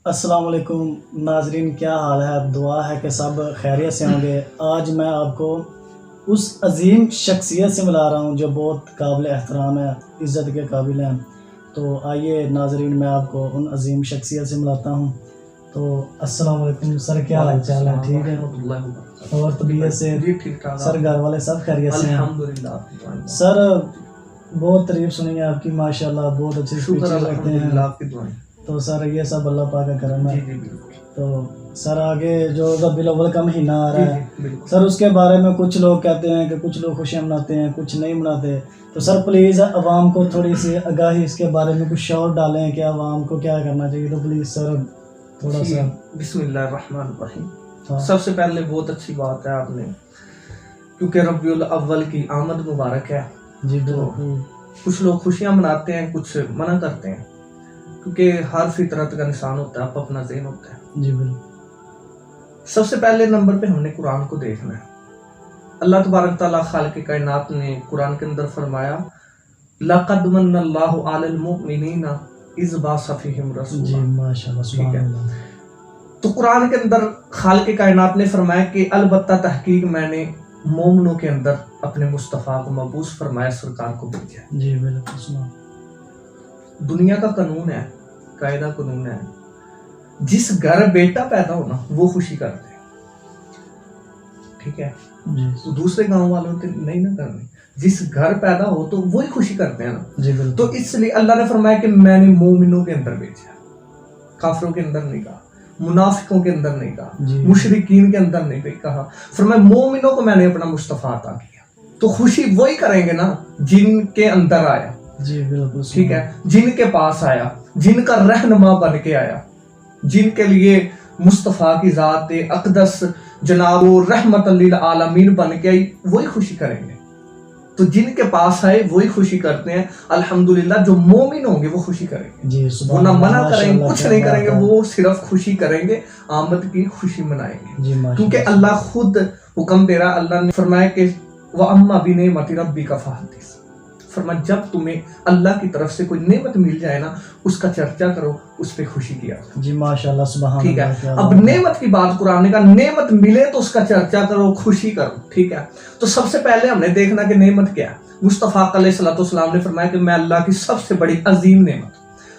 السلام علیکم ناظرین، کیا حال ہے؟ دعا ہے کہ سب خیریت سے ہوں گے۔ آج میں آپ کو اس عظیم شخصیت سے ملا رہا ہوں جو بہت قابل احترام ہے، عزت کے قابل ہیں۔ تو آئیے ناظرین، میں آپ کو ان عظیم شخصیت سے ملاتا ہوں۔ تو السلام علیکم سر، کیا حال چال ہے؟ ٹھیک ہے؟ اور طبیعت سے سر، گھر والے سب خیریت سے ہیں؟ الحمدللہ سر بہت تعریف سنی ہے آپ کی، ماشاءاللہ بہت اچھی اسپیچز رکھتے ہیں۔ تو سر یہ سب اللہ پاک کا کرم ہے۔ تو سر آگے جو ربیع الاول کا مہینہ آ رہا ہے سر، اس کے بارے میں کچھ لوگ کہتے ہیں کہ کچھ لوگ خوشیاں مناتے ہیں، کچھ نہیں مناتے۔ تو سر پلیز عوام کو تھوڑی سی آگاہی اس کے بارے میں کچھ شعور ڈالیں کہ عوام کو کیا کرنا چاہیے۔ تو پلیز سر تھوڑا سا۔ بسم اللہ الرحمن الرحیم۔ سب سے پہلے بہت اچھی بات ہے آپ نے، کیونکہ ربیع الاول کی آمد مبارک ہے۔ جی تو کچھ لوگ خوشیاں مناتے ہیں، کچھ منع کرتے ہیں، کیونکہ ہر فطرت کا انسان ہوتا ہے، اپنا ذہن ہوتا ہے۔ جی بالکل۔ سب سے پہلے نمبر پہ ہم نے قرآن کو دیکھنا ہے۔ اللہ تبارک تعالیٰ خالق کائنات نے قرآن کے اندر فرمایا لَقَدْ مَنَّ اللَّهُ عَلَى الْمُؤْمِنِينَ إِذْ بَعَثَ فِيهِمْ جی رَسُولًا۔ ماشاءاللہ، سبحان اللہ۔ تو قرآن کے اندر خالق کائنات نے فرمایا کہ البتہ تحقیق میں نے مومنوں کے اندر اپنے مصطفیٰ کو مبعوث فرمایا، سرکار کو بھیجا۔ جی بالکل سبحان۔ دنیا کا قانون ہے، قاعدہ قانون ہے، جس گھر بیٹا پیدا ہونا وہ خوشی کرتے ہیں، ٹھیک ہے؟ جی تو دوسرے گاؤں والوں کے نہیں نہ کرنے، جس گھر پیدا ہو تو وہی خوشی کرتے ہیں نا۔ جی بالکل۔ تو اس لیے اللہ نے فرمایا کہ میں نے مومنوں کے اندر بھیجا، کافروں کے اندر نہیں کہا، منافقوں کے اندر نہیں کہا، جی مشرکین کے اندر نہیں کہا، فرمایا مومنوں کو میں نے اپنا مصطفیٰ عطا کیا۔ تو خوشی وہی کریں گے نا جن کے اندر آیا، جی بالکل ٹھیک ہے، جن کے پاس آیا، جن کا رہنما بن کے آیا، جن کے لیے مصطفیٰ کی ذات اقدس جناب و رحمت للعالمین بن کے آئی، وہی خوشی کریں گے۔ تو جن کے پاس آئے وہی خوشی کرتے ہیں۔ الحمدللہ جو مومن ہوں گے وہ خوشی کریں گے، جی وہ سبحان نہ اللہ، منع کریں گے، کچھ نہیں کریں گے، ماشاءاللہ۔ وہ صرف خوشی کریں گے، آمد کی خوشی منائیں گے، جی ماشاءاللہ۔ کیونکہ اللہ خود حکم دے رہا۔ اللہ نے فرمایا کہ وَأَمَّا بِنِعْمَةِ رَبِّكَ فَحَدِّثْ، فرمایا جب تمہیں اللہ کی طرف سے کوئی نعمت مل جائے نا، اس کا چرچا کرو، اس پہ خوشی کیا کرو، جی ماشاءاللہ سبحان ٹھیک اللہ۔ ہے؟ کیا اب بات ہے۔ نعمت کی بات قرآن نے کہا، نعمت ملے تو اس کا چرچا کرو، خوشی کرو، ٹھیک ہے؟ تو سب سے پہلے ہم نے دیکھنا کہ نعمت کیا ہے۔ مصطفیٰ علیہ السلام نے فرمایا کہ میں اللہ کی سب سے بڑی عظیم نعمت۔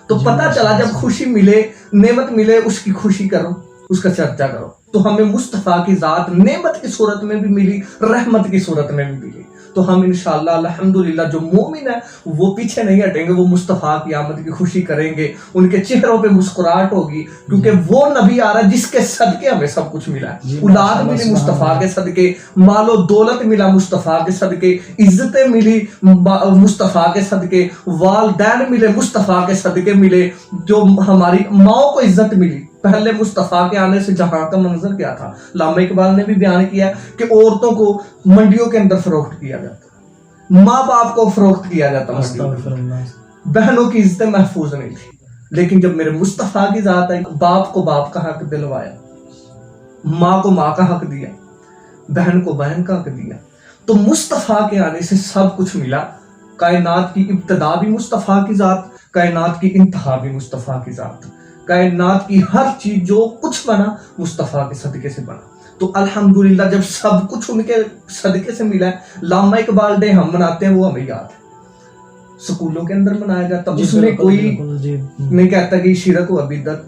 تو جی پتہ چلا جب خوشی ملے، نعمت ملے، اس کی خوشی کرو، اس کا چرچا کرو۔ تو ہمیں مصطفیٰ کی ذات نعمت کی صورت میں بھی ملی، رحمت کی صورت میں بھی ملی۔ تو ہم انشاءاللہ الحمدللہ جو مومن ہے وہ پیچھے نہیں ہٹیں گے، وہ مصطفیٰ کی آمد کی خوشی کریں گے، ان کے چہروں پہ مسکراہٹ ہوگی، کیونکہ وہ نبی آ رہا ہے جس کے صدقے ہمیں سب کچھ ملا ہے۔ اولاد ملی مصطفیٰ کے صدقے، مال و دولت ملا مصطفیٰ کے صدقے، عزتیں ملی مصطفیٰ کے صدقے، والدین ملے مصطفیٰ کے صدقے ملے، جو ہماری ماؤں کو عزت ملی۔ پہلے مصطفیٰ کے آنے سے جہاں کا منظر کیا تھا؟ علامہ اقبال نے بھی بیان کیا کہ عورتوں کو منڈیوں کے اندر فروخت کیا جاتا، ماں باپ کو فروخت کیا جاتا منڈیوں کے اندر، بہنوں کی عزتیں محفوظ نہیں تھی۔ لیکن جب میرے مصطفیٰ کی ذات آئی، باپ کو باپ کا حق دلوایا، ماں کو ماں کا حق دیا، بہن کو بہن کا حق دیا۔ تو مصطفیٰ کے آنے سے سب کچھ ملا۔ کائنات کی ابتدا بھی مصطفیٰ کی ذات، کائنات کی انتہا بھی مصطفیٰ کی ذات، کائنات کی ہر چیز جو کچھ بنا مصطفیٰ کے صدقے سے بنا۔ تو الحمدللہ جب سب کچھ ان کے صدقے سے ملا ہے، علامہ اقبال ڈے ہم مناتے ہیں، وہ ہمیں یاد ہے، سکولوں کے اندر منایا جاتا، اس میں کوئی نہیں کہتا کہ شرک و بدعت۔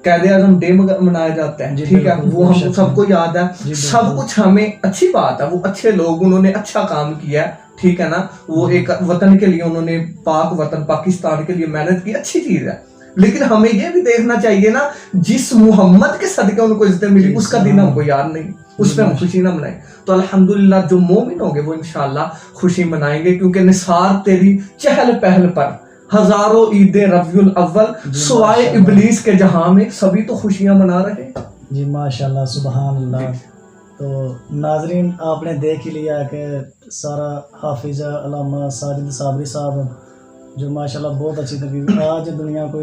قائد اعظم ڈے منایا جاتا ہے، ٹھیک ہے، وہ ہم سب کو یاد ہے۔ سب کچھ ہمیں اچھی بات ہے، وہ اچھے لوگ، انہوں نے اچھا کام کیا ہے، ٹھیک ہے نا، وہ ایک وطن کے لیے انہوں نے، پاک وطن پاکستان کے لیے محنت کی، اچھی چیز ہے۔ لیکن ہمیں یہ بھی دیکھنا چاہیے نا، جس محمد کے صدقے ان کو عزتیں ملی، اس کا دن ہم کو یاد نہیں، اس پہ ہم خوشی نہ منائیں۔ تو الحمدللہ جو مومن ہوں گے وہ انشاءاللہ خوشی منائیں گے، کیونکہ نثار تیری چہل پہل پر ہزاروں عید ربیع الاول، سوائے ابلیس کے جہاں میں سبھی تو خوشیاں منا رہے ہیں۔ جی ماشاءاللہ سبحان اللہ۔ تو ناظرین آپ نے دیکھ ہی لیا کہ سارا حافظ علامہ ساجد صابری صاحب جو ماشاءاللہ بہت اچھی تقریر، آج دنیا کو